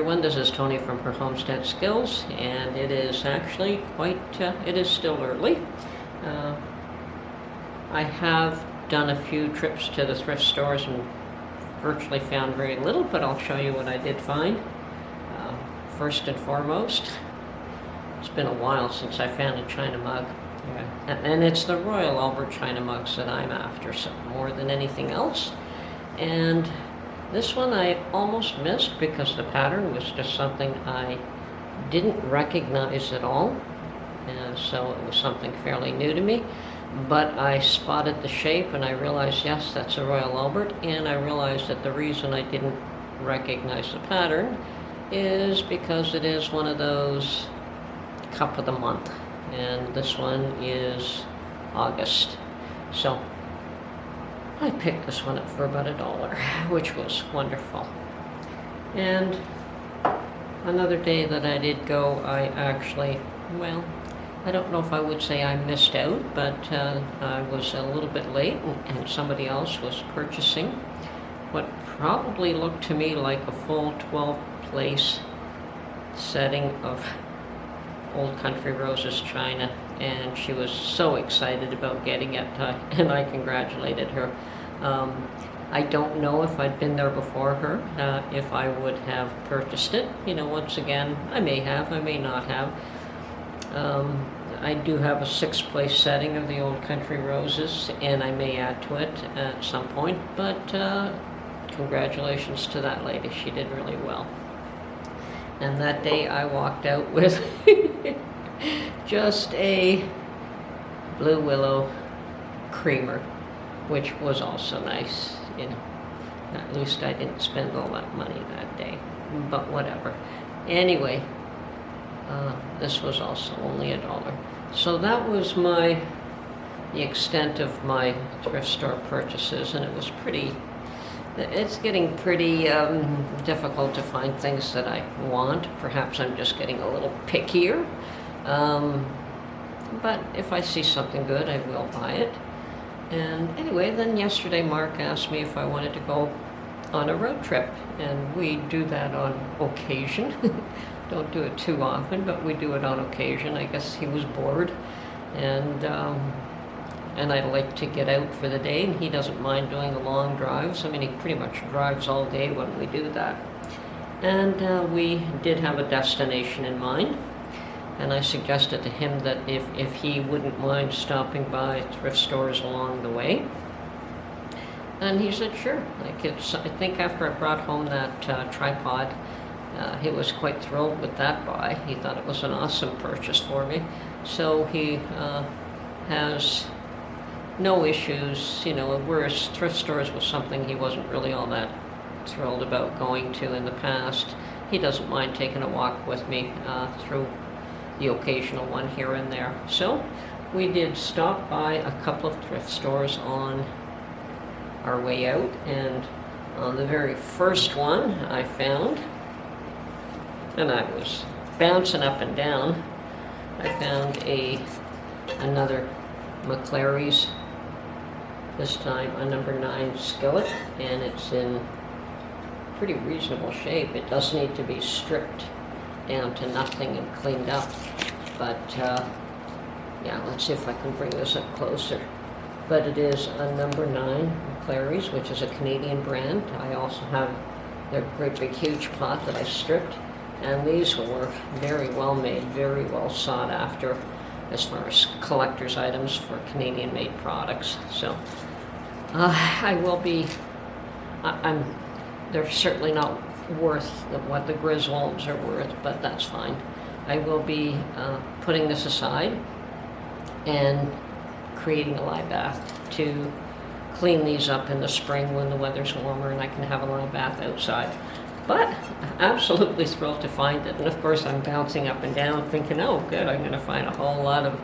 everyone, this is Tony from her Homestead Skills, and it is actually quite, it is still early. I have done a few trips to the thrift stores and virtually found very little, but I'll show you what I did find. First and foremost, it's been a while since I found a China mug. And it's the Royal Albert China mugs that I'm after, so more than anything else. And this one I almost missed because the pattern was just something I didn't recognize at all. And so it was something fairly new to me. But I spotted the shape and I realized, yes, that's a Royal Albert. And I realized that the reason I didn't recognize the pattern is because it is one of those cup of the month. And this one is August. So I picked this one up for about $1, which was wonderful. And another day that I did go, I actually, well, I don't know if I would say I missed out, but I was a little bit late and somebody else was purchasing what probably looked to me like a full 12-place setting of Old Country Roses China, and she was so excited about getting it, and I congratulated her. I don't know if I'd been there before her, if I would have purchased it. You know, once again, I may have, I may not have. I do have a 6-place setting of the Old Country Roses, and I may add to it at some point, but congratulations to that lady. She did really well. And that day I walked out with just a Blue Willow creamer, which was also nice. You know, at least I didn't spend all that money that day, but whatever. Anyway, this was also only $1. So that was the extent of my thrift store purchases, and it was it's getting pretty difficult to find things that I want. Perhaps I'm just getting a little pickier. But if I see something good, I will buy it. And anyway, then yesterday Mark asked me if I wanted to go on a road trip. And we do that on occasion. Don't do it too often, but we do it on occasion. I guess he was bored. And I like to get out for the day, and he doesn't mind doing the long drives. I mean, he pretty much drives all day when we do that. And we did have a destination in mind, and I suggested to him that if he wouldn't mind stopping by thrift stores along the way. And he said, sure. Like I think after I brought home that tripod, he was quite thrilled with that buy. He thought it was an awesome purchase for me. So he has no issues, you know, whereas thrift stores was something he wasn't really all that thrilled about going to in the past. He doesn't mind taking a walk with me through the occasional one here and there. So we did stop by a couple of thrift stores on our way out, and on the very first one I found, and I was bouncing up and down, I found another McClary's, this time a number 9 skillet, and it's in pretty reasonable shape. It does need to be stripped down to nothing and cleaned up, but yeah, let's see if I can bring this up closer. But it is a number 9 McClary's, which is a Canadian brand. I also have their great big huge pot that I stripped, and these were very well made, very well sought after as far as collector's items for Canadian made products. So they're certainly not worth what the Griswolds are worth, but that's fine. I will be putting this aside and creating a lye bath to clean these up in the spring when the weather's warmer and I can have a lye bath outside. But absolutely thrilled to find it. And of course I'm bouncing up and down thinking, oh good, I'm going to find a whole lot of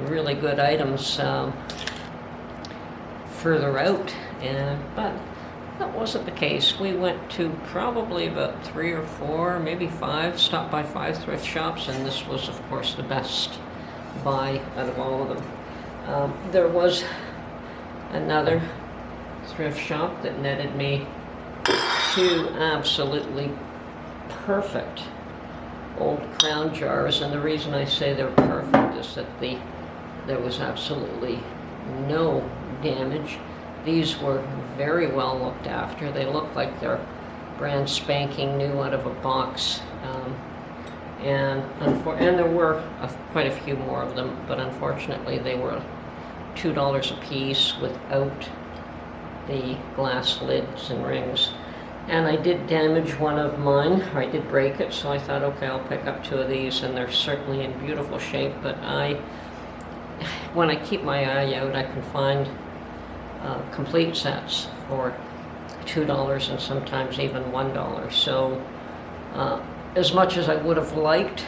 really good items further out. But that wasn't the case. We went to probably about 3 or 4, maybe 5, stopped by 5 thrift shops, and this was of course the best buy out of all of them. There was another thrift shop that netted me 2 absolutely perfect old crown jars, and the reason I say they're perfect is that there was absolutely no damage. These were very well looked after. They look like they're brand spanking new out of a box. And there were quite a few more of them, but unfortunately they were $2 a piece without the glass lids and rings. And I did damage one of mine, or I did break it, so I thought, okay, I'll pick up 2 of these, and they're certainly in beautiful shape, but when I keep my eye out, I can find complete sets for $2 and sometimes even $1. So as much as I would have liked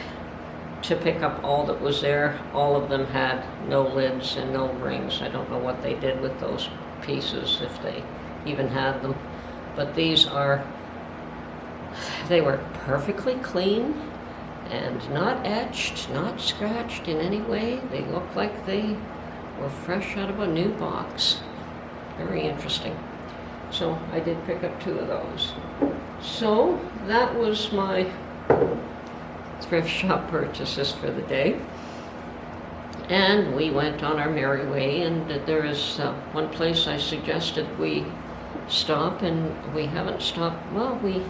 to pick up all that was there, all of them had no lids and no rings. I don't know what they did with those pieces, if they even had them. But they were perfectly clean and not etched, not scratched in any way. They looked like they were fresh out of a new box. Very interesting. So I did pick up 2 of those. So that was my thrift shop purchases for the day. And we went on our merry way, and there is one place I suggested we stop, and we haven't stopped. Well, we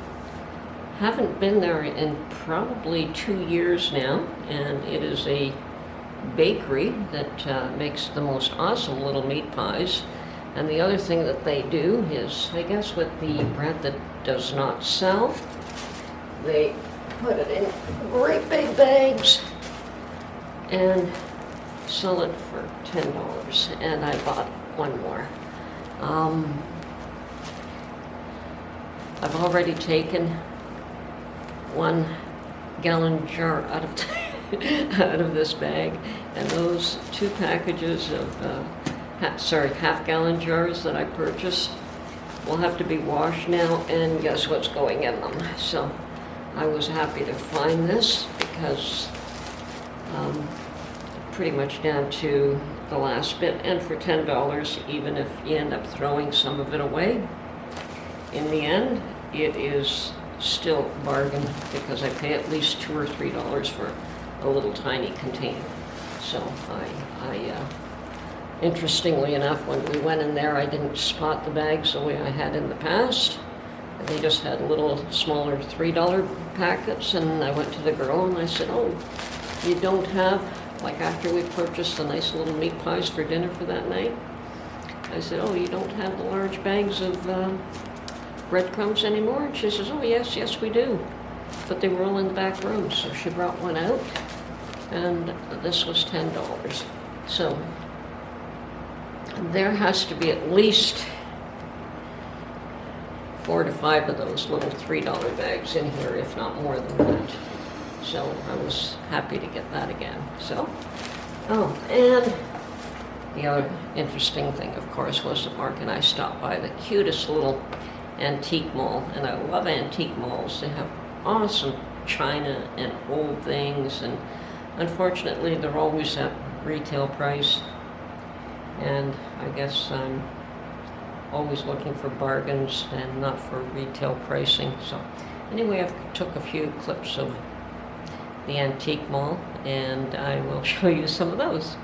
haven't been there in probably 2 years now, and it is a bakery that makes the most awesome little meat pies. And the other thing that they do is, I guess with the bread that does not sell, they put it in great big bags and sell it for $10. And I bought one more. I've already taken 1 gallon jar out of out of this bag, and those 2 packages of half-gallon jars that I purchased will have to be washed now, and guess what's going in them? So I was happy to find this because pretty much down to the last bit, and for $10, even if you end up throwing some of it away, in the end, it is still a bargain because I pay at least $2 or $3 for a little tiny container. So interestingly enough, when we went in there, I didn't spot the bags the way I had in the past. They just had little smaller $3 packets, and I went to the girl and I said, "Oh, you don't have, like after we purchased the nice little meat pies for dinner for that night, I said, oh, you don't have the large bags of breadcrumbs anymore?" And she says, "Oh, yes, we do. But they were all in the back room." So she brought one out, and this was $10. So there has to be at least 4 to 5 of those little $3 bags in here, if not more than that. So I was happy to get that again. So, oh, and the other interesting thing, of course, was that Mark and I stopped by the cutest little antique mall, and I love antique malls. They have awesome china and old things, and unfortunately they're always at retail price, and I guess I'm always looking for bargains and not for retail pricing. So anyway, I took a few clips of the antique mall, and I will show you some of those.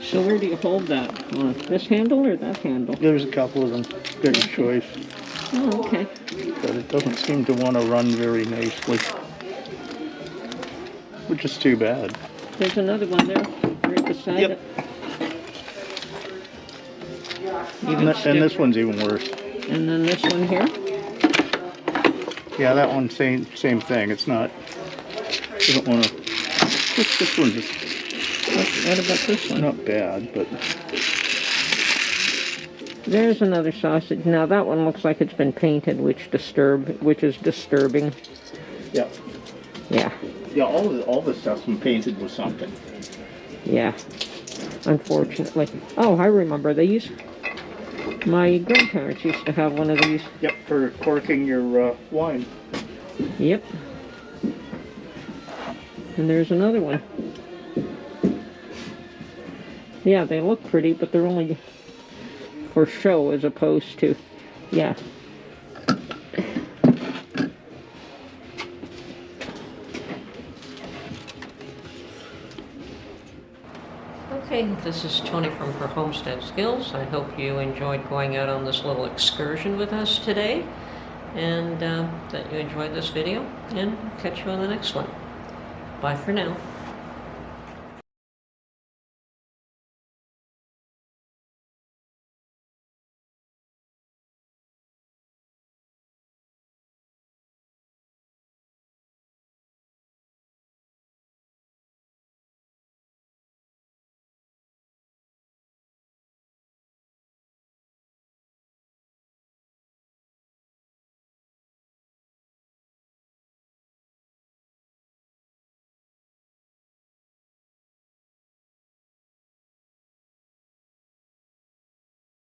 So where do you hold that? On this handle or that handle? There's a couple of them. Good choice. Oh, okay. But it doesn't seem to want to run very nicely. Which is too bad. There's another one there, right beside Yep. it. And this one's even worse. And then this one here. Yeah, that one same thing. It's not. Doesn't want to. This one's just What about this one? not bad, but There's another sausage. Now that one looks like it's been painted, which is disturbing. yeah, Yeah, yeah. All the stuff's been painted with something. yeah. Unfortunately. Oh, I remember these. My grandparents used to have one of these. Yep, for corking your wine. Yep. And there's another one. Yeah, they look pretty, but they're only for show as opposed to, yeah. Okay, this is Tony from her Homestead Skills. I hope you enjoyed going out on this little excursion with us today, and that you enjoyed this video, and catch you on the next one. Bye for now.